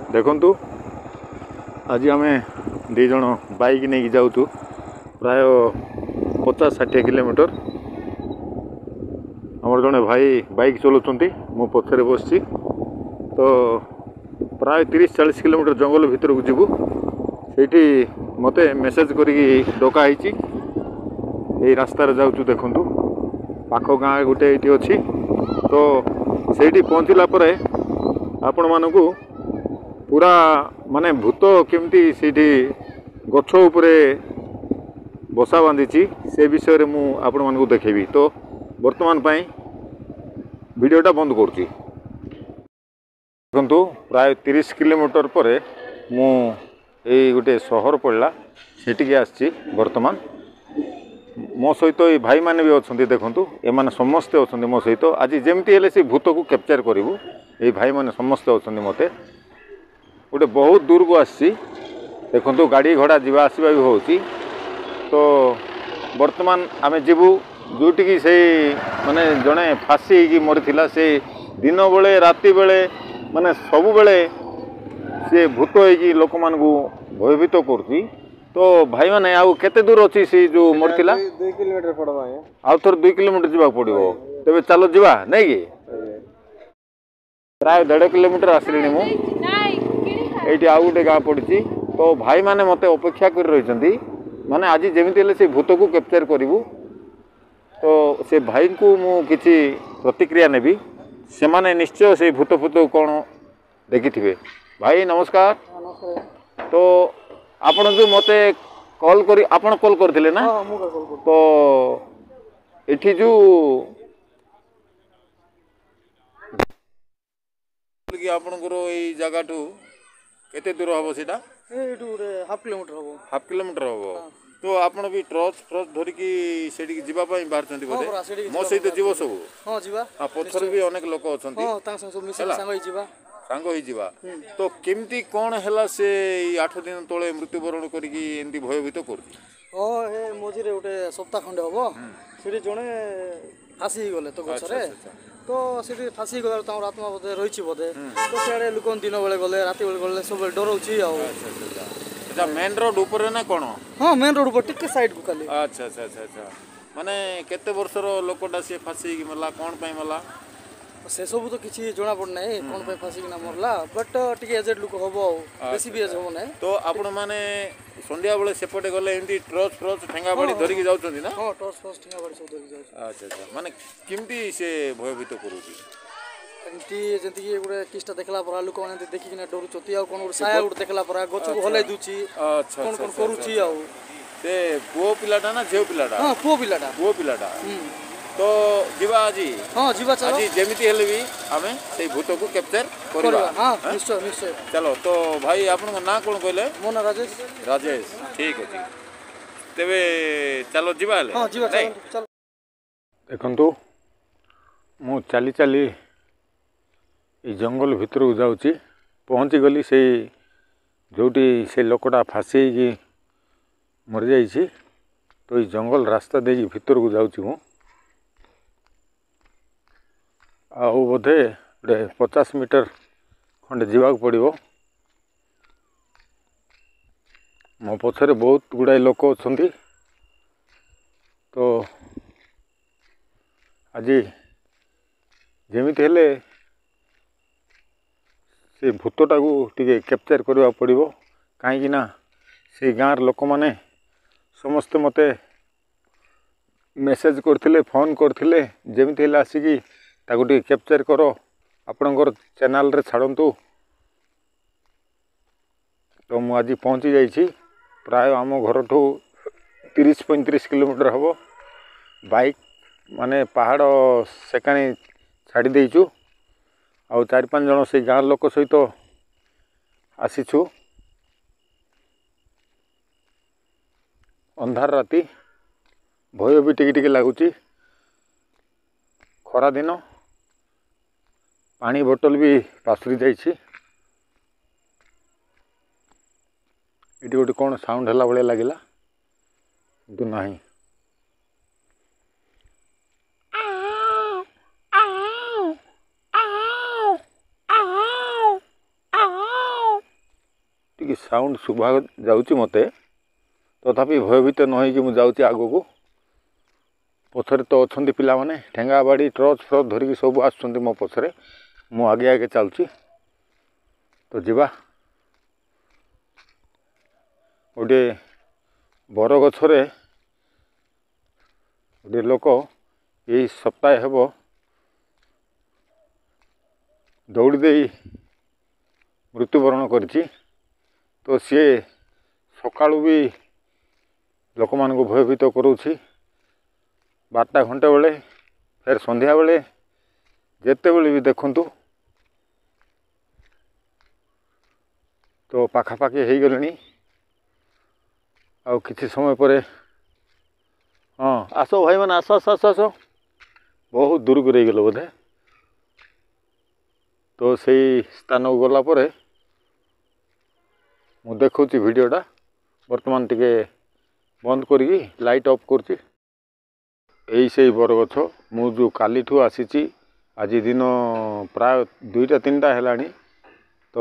देखु आज आम दीज बाइक नहीं जाऊँ प्राय 50-60 किलोमीटर आमर जड़े भाई बाइक चलाउं मो पछरे बस तो प्राय 30-40 किलोमीटर जंगल भितर को जीवु से मत मेसेज करी डकाई ये रास्तार जाऊँ देखु पाख गाँ गोटे ये अच्छी तो से पहुँचला आपण मानू पूरा माने भूत केमती से गछ उपरे बसा बांधी से विषय मु आपण मानू देखेबी। तो वर्तमान पाई वीडियोटा बंद करुँची। देखु प्राय 30 किलोमीटर पर मु गोटे सहर पड़ला सेटिके आसी वर्तमान मो सहित ये भाई माने भी अच्छा देखु एमाने समस्ते अच्छा मो सहित आज जमती हेले से भूत को कैप्चर करूँ ये भाई माने समस्ते अच्छा मते गोटे बहुत दूर को आसी देखु गाड़ी घोड़ा जावा आसवा भी होची। तो वर्तमान आमे जीवु जोटिकी से माने जड़े फासी की मरीला से दिन बेले राति बेले माने सबु बेले से भूत होगी लोक मानू भयभीत करुँची। तो भाई माने आउ केते दूर अच्छी सी जो मरीला 2 किलोमीटर पड़वा आउ थोर 2 किलोमीटर जावा पड़ो तेरे चलो जीवा नहीं कि प्राय 1.5 किलोमीटर आसली मु ये आउ गोटे गाँ पड़ी। तो भाई माने मते अपेक्षा कर रही माने आज जमीती हेले से भूत को कैप्चर करूँ। तो से भाई को मु किसी प्रतिक्रिया नेबी से माने निश्चय से भूत फूत कौन देखि थे। भाई नमस्कार। तो आपण जो मते कॉल करी आपण कॉल करथिले ना तो एठी जो कि आपनकर ए जगह ठू केते दूर हबो सेटा एठू रे हाफ किलोमीटर हबो। हाफ किलोमीटर हबो। तो आपण भी ट्रच ट्रच धरि की सेठी जिबा पई बाहर चंदी बोले मो सहित जीवो सब हां जीवा आ पथर भी अनेक लोक अछंती हां ता सब मिसे संग होई जीवा सांग हो जीवा। तो केमती कौन हैला से 8 दिन तले मृत्युवरण करिकी एंती भयभीत करती हां हे मझिरे गोटे सप्ताह खंडे हबो सेठी जणे फासी गले तो गछरे तो सेठी फासी गला त आत्मा बोधे रहिछि बोधे तो सेडे लुकन दिन बेले गले राति बेले गले सब डरौछि आ। अच्छा मेन रोड ऊपर ना कोन हां मेन रोड ऊपर टिके साइड को खाली। अच्छा अच्छा अच्छा अच्छा माने केते वर्षर लोकटा से फासी की मला कोन पई मला से सब तो किसी जना पड़ ना कौन पे फासी किना मरला बट टिके एजेड लोक हबो बेसी भी एज हो ना। तो आपण माने संध्या बेले सेपटे गले एंती ट्रच ट्रच ठेंगा बाड़ी धरि की जाउछंती ना। हां ट्रच ट्रच ठेंगा बाड़ी सब धरि जाउ। अच्छा अच्छा माने केमती से भयभीत करूची एंती जंती की गुडे किस्टा देखला परा लोक माने देखि किना डरु चती आ कोन साया गुड देखला परा गछ को हलै दुची अच्छा कोन कोन करूची आ से पुओ पिलाटा ना झेउ पिलाटा हां पुओ पिलाटा तो जीवा आज हां जीवा चलो आज जेमिति हेले भी हमें से भूत को कैप्चर करबा। हां निश्चय निश्चय चलो। तो भाई आपन ना कोन कहले मो ना राजेश राजेश ठीक अछि तेबे चलो जीवा हेले हां जीवा चलो। देखंतु मु चली चली ये जंगल भितर को जाउची पहुँची गली से जोटी से लोकटा फासी की मर जाइछि। तो ये जंगल रास्ता दे भितर को जाउची मु आउ बोधे गोटे 50 मीटर खंडे जीवा पड़ो मो पछरे बहुत गुड़ाए लोक अच्छी। तो आज जमीती हेले से भूतटा को टिके कैप्चर करवा पड़ो कहीं से गाँव लोक माने समस्ते मते मेसेज करथिले फोन करथिले जमीती हेले आसिकी ताको टिके कैप्चर करो आपणकर चैनल रे छाड़ंतु। तो मु आज पहुँची जाइछि प्राय आम घर ठू 30-35 किलोमीटर हम बाइक माने पहाड़ सेकाणी छाड़ी देइछु आउ 4-5 जन से गाँव लोक सहित आसीछु। अंधार राति भय भी टिके टिके लगुच खरा दिन पानी बोतल भी पासुरी जाइछि। ये गोटे कौन साउंड है भाया लगे कि ना ଟିକେ ସାଉଣ୍ଡ ଶୁଭା ଯାଉଛି ମୋତେ, ତଥାପି ଭୟଭୀତ ନ ହେଇକି ମୁଁ ଯାଉଛି ଆଗକୁ। ପଛରେ ତ ଅଛନ୍ତି ପିଲାମାନେ ଠେଙ୍ଗା ବାଡ଼ି ଟର୍ଚ୍ଚ ଫର୍ଚ୍ଚ ଧରିକି ସବୁ ଆସୁଛନ୍ତି ମୋ ପଛରେ। ମୁଁ ଆଗେ ଆଗେ ଚାଲୁଛି। ତ ଯିବା। ଗୋଟିଏ ବରଗଛରେ ଗୋଟିଏ ଲୋକ ଏଇ ସପ୍ତାହେ ହେବ ଦୌଡ଼ି ଦେଇ ମୃତ୍ୟୁବରଣ କରିଛି। ତ ସିଏ ସକାଳୁ ବି ଲୋକମାନଙ୍କୁ ଭୟଭୀତ କରୁଛି। 12ଟା ଘଣ୍ଟେ ବେଳେ ଫେର ସନ୍ଧ୍ୟାବେଳେ ଯେତେବେଳେ ବି ଦେଖନ୍ତୁ। ତ ପାଖାପାଖି ହେଇଗଲେଣି ଆଉ କିଛି ସମୟ ପରେ। ହଁ ଆସ ଭାଇମାନେ ଆସ ଆସ ଆସ ଆସ। ବହୁତ ଦୂରକୁ ରହିଗଲ ବୋଧେ। ତ ସେଇ ସ୍ଥାନକୁ ଗଲା ପରେ ମୁଁ ଦେଖାଉଛି ଭିଡ଼ିଓଟା। ବର୍ତ୍ତମାନ ଟିକେ ବନ୍ଦ କରିକି ଲାଇଟ୍ ଅଫ୍ କରୁଛି। ଏଇ ସେଇ ବରଗଛ ମୁଁ ଯେଉଁ କାଲିଠୁ ଆସିଛି, ଆଜି ଦିନ ପ୍ରାୟ 2ଟା 3ଟା ହେଲାଣି। ତ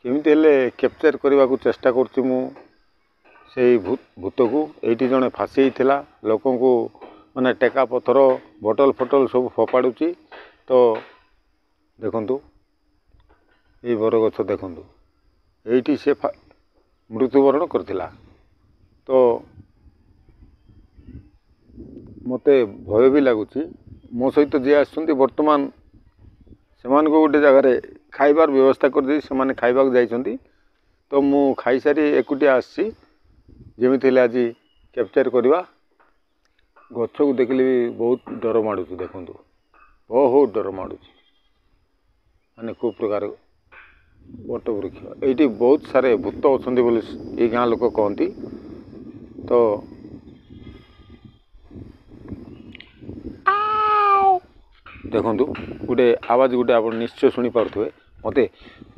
କେମିତି ହେଲେ କ୍ୟାପଚର୍ କରିବାକୁ ଚେଷ୍ଟା କରୁଛି ମୁଁ ସେଇ ଭୂତକୁ। ଏଇଠି ଜଣେ ଫାଶୀ ହେଇଥିଲା, ଲୋକଙ୍କୁ ମାନେ ଟେକା ପଥର ବୋଟଲ ଫଟଲ ସବୁ ଫୋପାଡ଼ୁଛି। ତ ଦେଖନ୍ତୁ ଏଇ ବରଗଛ ଦେଖନ୍ତୁ, ଏଇଠି ସେ ମୃତ୍ୟୁବରଣ କରିଥିଲା। ତ ମୋତେ ଭୟ ବି ଲାଗୁଛି। ମୋ ସହିତ ଯିଏ ଆସୁଛନ୍ତି ବର୍ତ୍ତମାନ ସେମାନଙ୍କୁ ଗୋଟେ ଜାଗାରେ ଖାଇବାର ବ୍ୟବସ୍ଥା କରିଦେଇ ସେମାନେ ଖାଇବାକୁ ଯାଇଛନ୍ତି। ତ ମୁଁ ଖାଇସାରି ଏକୁଟିଆ ଆସିଛି। ଯେମିତି ହେଲେ ଆଜି କ୍ୟାପଚର୍ କରିବା। ଗଛକୁ ଦେଖିଲେ ବି ବହୁତ ଡର ମାଡ଼ୁଛି। ଦେଖନ୍ତୁ ବହୁତ ଡର ମାଡ଼ୁଛି। ମାନେ କେଉଁ ପ୍ରକାର ବଟ ବୃକ୍ଷ। ଏଇଠି ବହୁତ ସାରା ଭୂତ ଅଛନ୍ତି ବୋଲି ଏଇ ଗାଁ ଲୋକ କହନ୍ତି। ତ ଦେଖନ୍ତୁ ଗୋଟେ ଆୱାଜ ଗୋଟେ ଆପଣ ନିଶ୍ଚୟ ଶୁଣିପାରୁଥିବେ। ମୋତେ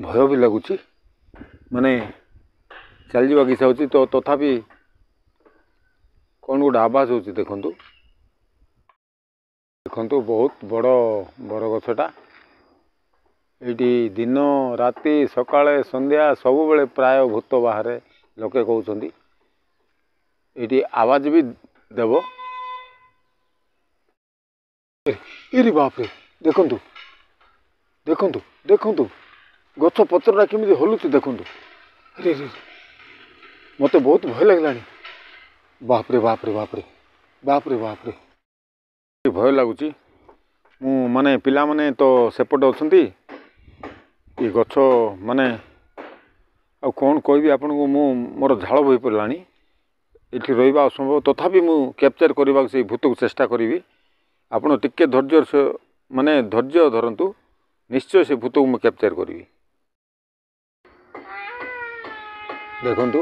ଭୟ ବି ଲାଗୁଛି, ମାନେ ଚାଲିଯିବାକୁ ଇଚ୍ଛା ହେଉଛି। ତ ତଥାପି କ'ଣ ଗୋଟେ ଆବାଜ ହେଉଛି। ଦେଖନ୍ତୁ ଦେଖନ୍ତୁ ବହୁତ ବଡ଼ ବରଗଛଟା। ଏଇଠି ଦିନ ରାତି ସକାଳେ ସନ୍ଧ୍ୟା ସବୁବେଳେ ପ୍ରାୟ ଭୂତ ବାହାରେ ଲୋକେ କହୁଛନ୍ତି। ଏଇଠି ଆବାଜ ବି ଦେବ। ଏରେ ବାପରେ ଦେଖନ୍ତୁ ଦେଖନ୍ତୁ ଦେଖନ୍ତୁ ଗଛ ପତ୍ରଟା କେମିତି ହଲୁଛି ଦେଖନ୍ତୁ। ଆରେ ମୋତେ ବହୁତ ଭୟ ଲାଗିଲାଣି। ବାପରେ ବାପରେ ବାପରେ ବାପରେ ବାପରେ ଭୟ ଲାଗୁଛି। ମୁଁ ମାନେ ପିଲାମାନେ ତ ସେପଟେ ଅଛନ୍ତି। ଏ ଗଛ ମାନେ ଆଉ କ'ଣ କହିବି ଆପଣଙ୍କୁ। ମୋର ଝାଳ ବୋହି ପଡ଼ିଲାଣି। ଏଠି ରହିବା ଅସମ୍ଭବ। ତଥାପି ମୁଁ କ୍ୟାପଚର୍ କରିବାକୁ ସେଇ ଭୂତକୁ ଚେଷ୍ଟା କରିବି। ଆପଣ ଟିକେ ଧୈର୍ଯ୍ୟ ଧରନ୍ତୁ। ନିଶ୍ଚୟ ସେ ଭୂତକୁ ମୁଁ କ୍ୟାପଚର୍ କରିବି। ଦେଖନ୍ତୁ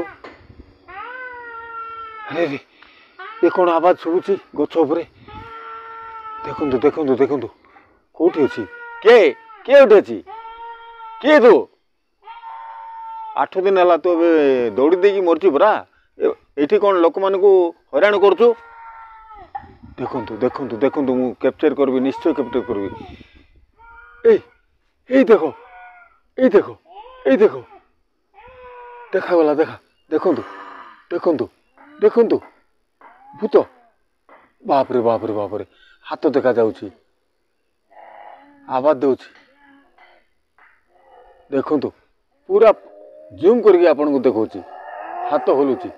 ଆରେ ଏ କ'ଣ ଆବାଜ ଶୁଭୁଛି ଗଛ ଉପରେ। ଦେଖନ୍ତୁ ଦେଖନ୍ତୁ ଦେଖନ୍ତୁ କେଉଁଠି ଅଛି? କିଏ ଏଠି ଅଛି? କିଏ ତୁ? 8 ଦିନ ହେଲା ତୁ ଏବେ ଦୌଡ଼ି ଦେଇକି ମରିଛୁ ପରା। ଏଇଠି କ'ଣ ଲୋକମାନଙ୍କୁ ହଇରାଣ କରୁଛୁ? ଦେଖନ୍ତୁ ଦେଖନ୍ତୁ ଦେଖନ୍ତୁ ମୁଁ କ୍ୟାପଚର୍ କରିବି, ନିଶ୍ଚୟ କ୍ୟାପଚର୍ କରିବି। ଏଇ ଦେଖ ଏଇ ଦେଖ ଏଇ ଦେଖ ଦେଖାଗଲା। ଦେଖନ୍ତୁ ଦେଖନ୍ତୁ ଦେଖନ୍ତୁ ଭୂତ। ବାପରେ ବାପରେ ବାପରେ ହାତ ଦେଖାଯାଉଛି, ଆବାଜ ଦେଉଛି। ଦେଖନ୍ତୁ ପୁରା ଜୁମ୍ କରିକି ଆପଣଙ୍କୁ ଦେଖାଉଛି। ହାତ ହଲୁଛି।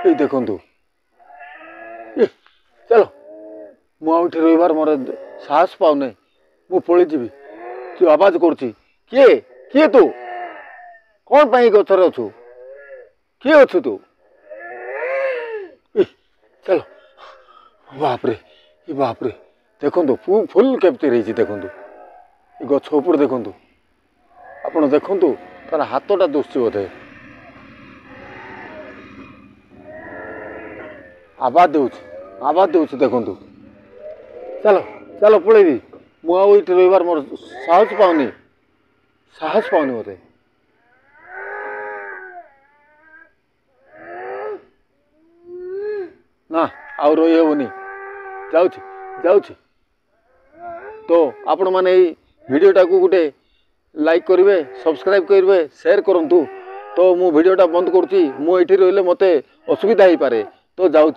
ଏଇ ଦେଖନ୍ତୁ। ଚାଲ, ମୁଁ ଆଉ ଏଠି ରହିବାର ମୋର ସାହସ ପାଉନାହିଁ। ମୁଁ ପଳେଇଯିବି। ତୁ ଆବାଜ କରୁଛି। କିଏ ତୁ? କ'ଣ ପାଇଁ ଗଛରେ ଅଛୁ? କିଏ ଅଛୁ ତୁ? ଚାଲ। ବାପରେ ବାପରେ ଦେଖନ୍ତୁ ଫୁଲ୍ କ୍ୟାପଚର୍ ହେଇଛି। ଦେଖନ୍ତୁ ଏ ଗଛ ଉପରେ ଦେଖନ୍ତୁ। ଆପଣ ଦେଖନ୍ତୁ ତାର ହାତଟା ଦୁଶୁଛି ବୋଧେ। ଆବାଜ ଦେଉଛି ଦେଖନ୍ତୁ। ଚାଲ ପଳେଇବି। ମୁଁ ଆଉ ଏଇଠି ରହିବାର ମୋର ସାହସ ପାଉନି ମୋତେ। ନା ଆଉ ରହିହେବନି। ଯାଉଛି। ତ ଆପଣମାନେ ଏଇ ଭିଡ଼ିଓଟାକୁ ଗୋଟେ लाइक करेंगे सब्सक्राइब करेंगे शेयर करूँ तो मु वीडियोटा बंद करुँची मु ये रही मत असुविधा हो पारे तो जाऊँ।